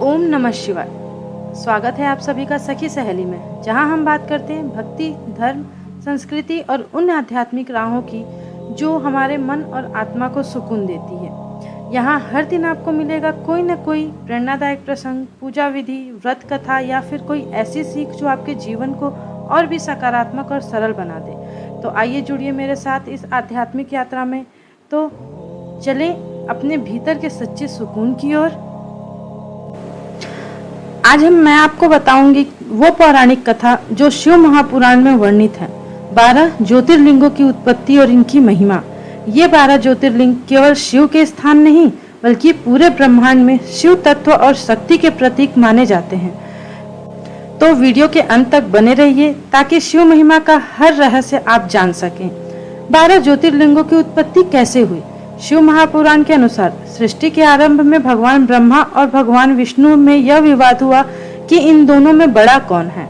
ओम नमः शिवाय। स्वागत है आप सभी का सखी सहेली में, जहां हम बात करते हैं भक्ति, धर्म, संस्कृति और उन आध्यात्मिक राहों की जो हमारे मन और आत्मा को सुकून देती है। यहाँ हर दिन आपको मिलेगा कोई न कोई प्रेरणादायक प्रसंग, पूजा विधि, व्रत कथा या फिर कोई ऐसी सीख जो आपके जीवन को और भी सकारात्मक और सरल बना दे। तो आइए जुड़िए मेरे साथ इस आध्यात्मिक यात्रा में। तो चलें अपने भीतर के सच्चे सुकून की ओर। आज मैं आपको बताऊंगी वो पौराणिक कथा जो शिव महापुराण में वर्णित है। 12 ज्योतिर्लिंगों की उत्पत्ति और इनकी महिमा। ये 12 ज्योतिर्लिंग केवल शिव के स्थान नहीं बल्कि पूरे ब्रह्मांड में शिव तत्व और शक्ति के प्रतीक माने जाते हैं। तो वीडियो के अंत तक बने रहिए ताकि शिव महिमा का हर रहस्य आप जान सकें। 12 ज्योतिर्लिंगों की उत्पत्ति कैसे हुई? शिव महापुराण के अनुसार सृष्टि के आरंभ में भगवान ब्रह्मा और भगवान विष्णु में यह विवाद हुआ कि इन दोनों में बड़ा कौन है।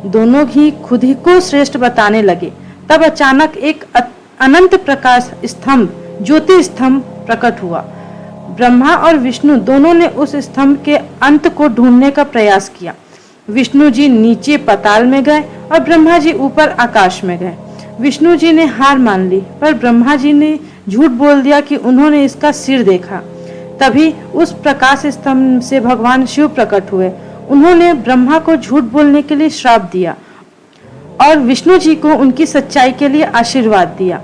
दोनों ही खुद ही को श्रेष्ठ बताने लगे। तब अचानक एक अनंत प्रकाश स्तंभ, ज्योति स्तंभ प्रकट हुआ। ब्रह्मा और विष्णु दोनों ने उस स्तंभ के अंत को ढूंढने का प्रयास किया। विष्णु जी नीचे पाताल में गए और ब्रह्मा जी ऊपर आकाश में गए। विष्णु जी ने हार मान ली, पर ब्रह्मा जी ने झूठ बोल दिया कि उन्होंने इसका सिर देखा। तभी उस प्रकाश स्तंभ से भगवान शिव प्रकट हुए। उन्होंने ब्रह्मा को झूठ बोलने के लिए श्राप दिया और विष्णु जी को उनकी सच्चाई के लिए आशीर्वाद दिया।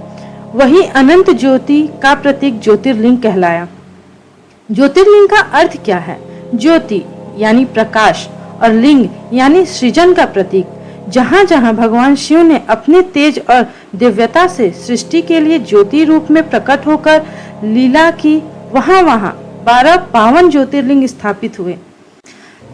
वही अनंत ज्योति का प्रतीक ज्योतिर्लिंग कहलाया। ज्योतिर्लिंग का अर्थ क्या है? ज्योति यानी प्रकाश और लिंग यानी सृजन का प्रतीक। जहाँ जहाँ भगवान शिव ने अपने तेज और दिव्यता से सृष्टि के लिए ज्योति रूप में प्रकट होकर लीला की, वहाँ वहाँ 12 पावन ज्योतिर्लिंग स्थापित हुए।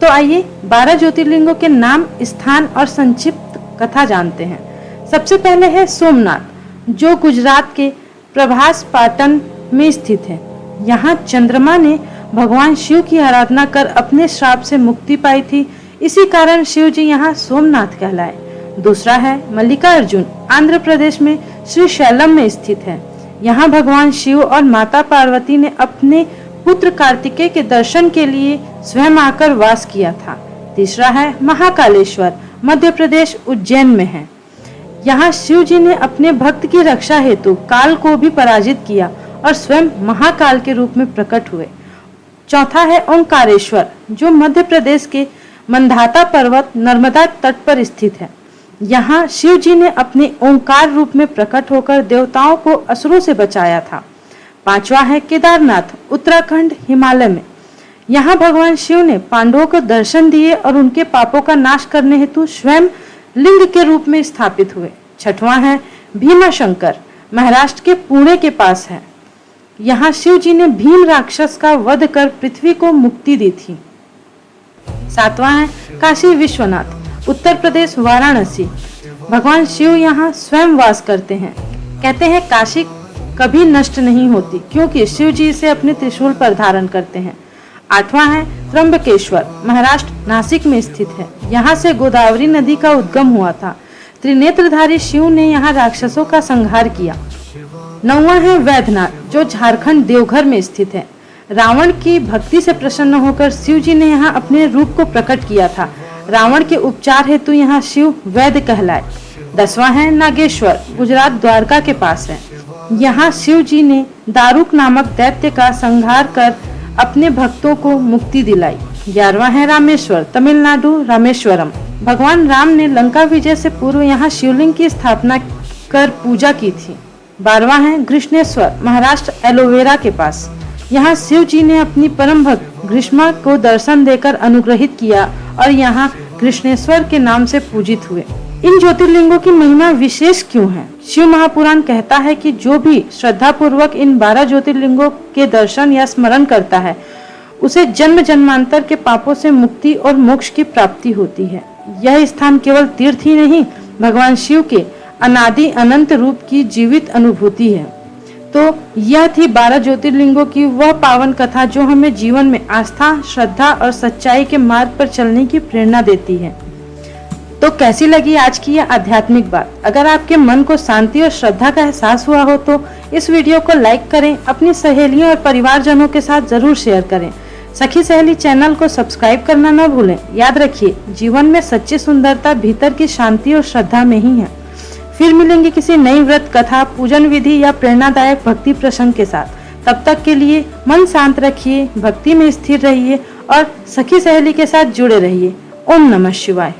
तो आइए 12 ज्योतिर्लिंगों के नाम, स्थान और संक्षिप्त कथा जानते हैं। सबसे पहले है सोमनाथ, जो गुजरात के प्रभास पाटन में स्थित है। यहाँ चंद्रमा ने भगवान शिव की आराधना कर अपने श्राप से मुक्ति पाई थी, इसी कारण शिव जी यहाँ सोमनाथ कहलाए। दूसरा है मल्लिकार्जुन, आंध्र प्रदेश में श्रीशैलम में स्थित है। यहाँ भगवान शिव और माता पार्वती ने अपने पुत्र कार्तिकेय के दर्शन के लिए स्वयं आकर वास किया था। तीसरा है महाकालेश्वर, मध्य प्रदेश उज्जैन में है। यहाँ शिव जी ने अपने भक्त की रक्षा हेतु काल को भी पराजित किया और स्वयं महाकाल के रूप में प्रकट हुए। चौथा है ओंकारेश्वर, जो मध्य प्रदेश के मंधाता पर्वत नर्मदा तट पर स्थित है। यहाँ शिव जी ने अपने ओंकार रूप में प्रकट होकर देवताओं को असुरों से बचाया था। पांचवा है केदारनाथ, उत्तराखंड हिमालय में। यहाँ भगवान शिव ने पांडवों को दर्शन दिए और उनके पापों का नाश करने हेतु स्वयं लिंग के रूप में स्थापित हुए। छठवां है भीमाशंकर, महाराष्ट्र के पुणे के पास है। यहाँ शिव जी ने भीम राक्षस का वध कर पृथ्वी को मुक्ति दी थी। सातवां है काशी विश्वनाथ, उत्तर प्रदेश वाराणसी। भगवान शिव यहाँ स्वयं वास करते हैं। कहते हैं काशी कभी नष्ट नहीं होती क्योंकि शिव जी इसे अपने त्रिशूल पर धारण करते हैं। आठवां है त्र्यंबकेश्वर, महाराष्ट्र नासिक में स्थित है। यहाँ से गोदावरी नदी का उद्गम हुआ था। त्रिनेत्रधारी शिव ने यहाँ राक्षसों का संहार किया। नौवां है वैद्यनाथ, जो झारखंड देवघर में स्थित है। रावण की भक्ति से प्रसन्न होकर शिव जी ने यहाँ अपने रूप को प्रकट किया था। रावण के उपचार हेतु यहाँ शिव वैद्य कहलाए। 10वां है नागेश्वर, गुजरात द्वारका के पास है। यहाँ शिव जी ने दारुक नामक दैत्य का संहार कर अपने भक्तों को मुक्ति दिलाई। 11वां है रामेश्वर, तमिलनाडु रामेश्वरम। भगवान राम ने लंका विजय से पूर्व यहाँ शिवलिंग की स्थापना कर पूजा की थी। 12वां है घृष्णेश्वर, महाराष्ट्र एलोवेरा के पास। यहाँ शिव जी ने अपनी परम भक्त ग्रीष्मा को दर्शन देकर अनुग्रहित किया और यहाँ कृष्णेश्वर के नाम से पूजित हुए। इन ज्योतिर्लिंगों की महिमा विशेष क्यों है? शिव महापुराण कहता है कि जो भी श्रद्धा पूर्वक इन 12 ज्योतिर्लिंगों के दर्शन या स्मरण करता है उसे जन्म जन्मांतर के पापों से मुक्ति और मोक्ष की प्राप्ति होती है। यह स्थान केवल तीर्थ ही नहीं, भगवान शिव के अनादि अनंत रूप की जीवित अनुभूति है। तो यह थी 12 ज्योतिर्लिंगों की वह पावन कथा जो हमें जीवन में आस्था, श्रद्धा और सच्चाई के मार्ग पर चलने की प्रेरणा देती है। तो कैसी लगी आज की यह आध्यात्मिक बात? अगर आपके मन को शांति और श्रद्धा का एहसास हुआ हो तो इस वीडियो को लाइक करें, अपनी सहेलियों और परिवारजनों के साथ जरूर शेयर करें। सखी सहेली चैनल को सब्सक्राइब करना न भूलें। याद रखिए, जीवन में सच्ची सुंदरता भीतर की शांति और श्रद्धा में ही है। फिर मिलेंगे किसी नई व्रत कथा, पूजन विधि या प्रेरणादायक भक्ति प्रसंग के साथ। तब तक के लिए मन शांत रखिए, भक्ति में स्थिर रहिए और सखी सहेली के साथ जुड़े रहिए। ओम नमः शिवाय।